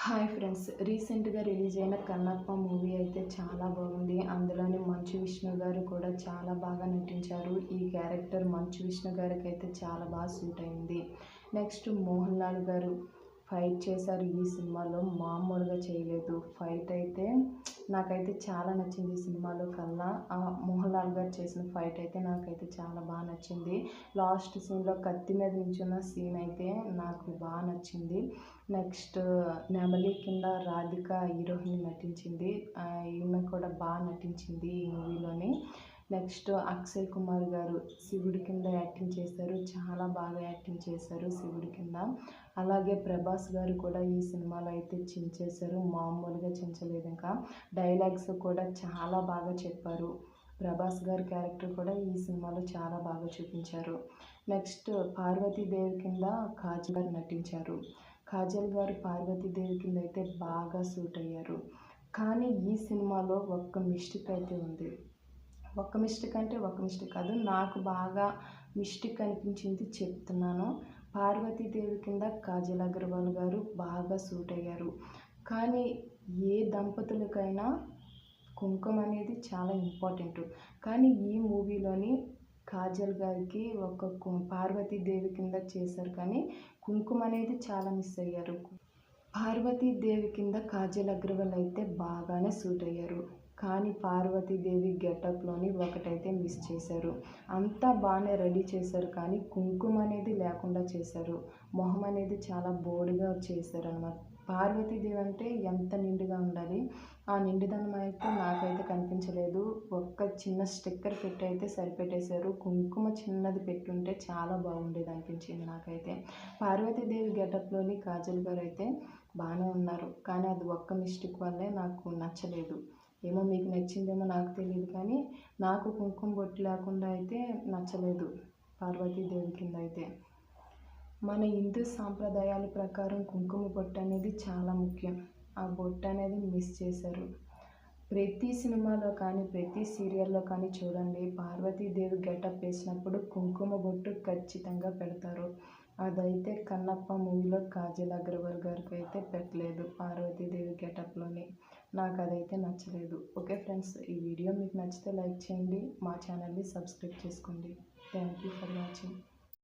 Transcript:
Hi friends, రీసెంట్గా release అయిన Kannappa movie అయితే చాలా బాగుంది. అందులోని మంచు విష్ణు గారు కూడా చాలా బాగా నటించారు. ఈ క్యారెక్టర్ మంచు విష్ణు గారికి అయితే చాలా బాగా సూట్ అయింది. నెక్స్ట్ మోహన్ లాల్ గారు ఫైట్ చేశారు ఈ సినిమాలో, మామూలుగా చేయలేదు. ఫైట్ అయితే నాకైతే చాలా నచ్చింది. ఈ సినిమాలో కల్లా మోహన్ లాల్ గారు చేసిన ఫైట్ అయితే నాకైతే చాలా బాగా నచ్చింది. లాస్ట్ సీన్లో కత్తి మీద నించున్న సీన్ అయితే నాకు బాగా నచ్చింది. నెక్స్ట్ నెమలి కింద రాధిక హీరోయిన్ నటించింది. ఈమె కూడా బాగా నటించింది ఈ మూవీలోని. నెక్స్ట్ అక్షయ్ కుమార్ గారు శివుడి కింద యాక్టింగ్ చేశారు. చాలా బాగా యాక్టింగ్ చేశారు శివుడి కింద. అలాగే ప్రభాస్ గారు కూడా ఈ సినిమాలో అయితే చించేశారు, మామూలుగా చించలేదు. ఇంకా డైలాగ్స్ కూడా చాలా బాగా చెప్పారు. ప్రభాస్ గారి క్యారెక్టర్ కూడా ఈ సినిమాలో చాలా బాగా చూపించారు. నెక్స్ట్ పార్వతీదేవి కింద కాజల్ గారు నటించారు. కాజల్ గారు పార్వతీదేవి కింద అయితే బాగా సూట్ అయ్యారు. కానీ ఈ సినిమాలో ఒక్క మిస్టేక్ అయితే ఉంది. ఒక్క మిస్టేక్ అంటే ఒక్క మిస్టేక్ కాదు, నాకు బాగా మిస్టేక్ అనిపించింది చెప్తున్నాను. పార్వతీదేవి కింద కాజల్ అగర్వాల్ గారు బాగా సూట్ అయ్యారు. కానీ ఏ దంపతులకైనా కుంకుమ అనేది చాలా ఇంపార్టెంట్. కానీ ఈ మూవీలోని కాజల్ గారికి ఒక పార్వతీదేవి కింద చేశారు, కానీ కుంకుమ అనేది చాలా మిస్ అయ్యారు. పార్వతీదేవి కింద కాజల్ అగర్వాల్ అయితే బాగానే సూట్ అయ్యారు. కానీ పార్వతీదేవి గెటప్లోని ఒకటైతే మిస్ చేశారు. అంతా బాగానే రెడీ చేశారు, కానీ కుంకుమ అనేది లేకుండా చేశారు. మొహం అనేది చాలా బోడిగా చేశారు అన్నమాట. పార్వతీదేవి అంటే ఎంత నిండుగా ఉండాలి, ఆ నిండుదనం అయితే నాకైతే కనిపించలేదు. ఒక్క చిన్న స్టిక్కర్ పెట్టి అయితే సరిపెట్టేశారు. కుంకుమ చిన్నది పెట్టుంటే చాలా బాగుండేది అనిపించింది నాకైతే. పార్వతీదేవి గెటప్లోని కాజల్ గారు అయితే బాగానే ఉన్నారు, కానీ అది ఒక్క మిస్టేక్ వల్లే నాకు నచ్చలేదు. ఏమో మీకు నచ్చిందేమో నాకు తెలియదు, కానీ నాకు కుంకుమ బొట్టు లేకుండా అయితే నచ్చలేదు పార్వతీదేవి కింద అయితే. మన హిందూ సాంప్రదాయాల ప్రకారం కుంకుమ బొట్టు అనేది చాలా ముఖ్యం. ఆ బొట్టు అనేది మిస్ చేశారు. ప్రతి సినిమాలో కానీ ప్రతి సీరియల్లో కానీ చూడండి, పార్వతీదేవి గెటప్ వేసినప్పుడు కుంకుమ బొట్టు ఖచ్చితంగా పెడతారు. అదైతే కన్నప్ప మూవీలో కాజల్ అగర్వాల్ గారికి అయితే పెట్టలేదు పార్వతీదేవి గెటప్లోని. నాకు అదైతే నచ్చలేదు. ఓకే ఫ్రెండ్స్, ఈ వీడియో మీకు నచ్చితే లైక్ చేయండి, మా ఛానల్ని సబ్స్క్రైబ్ చేసుకోండి. Thank you for watching.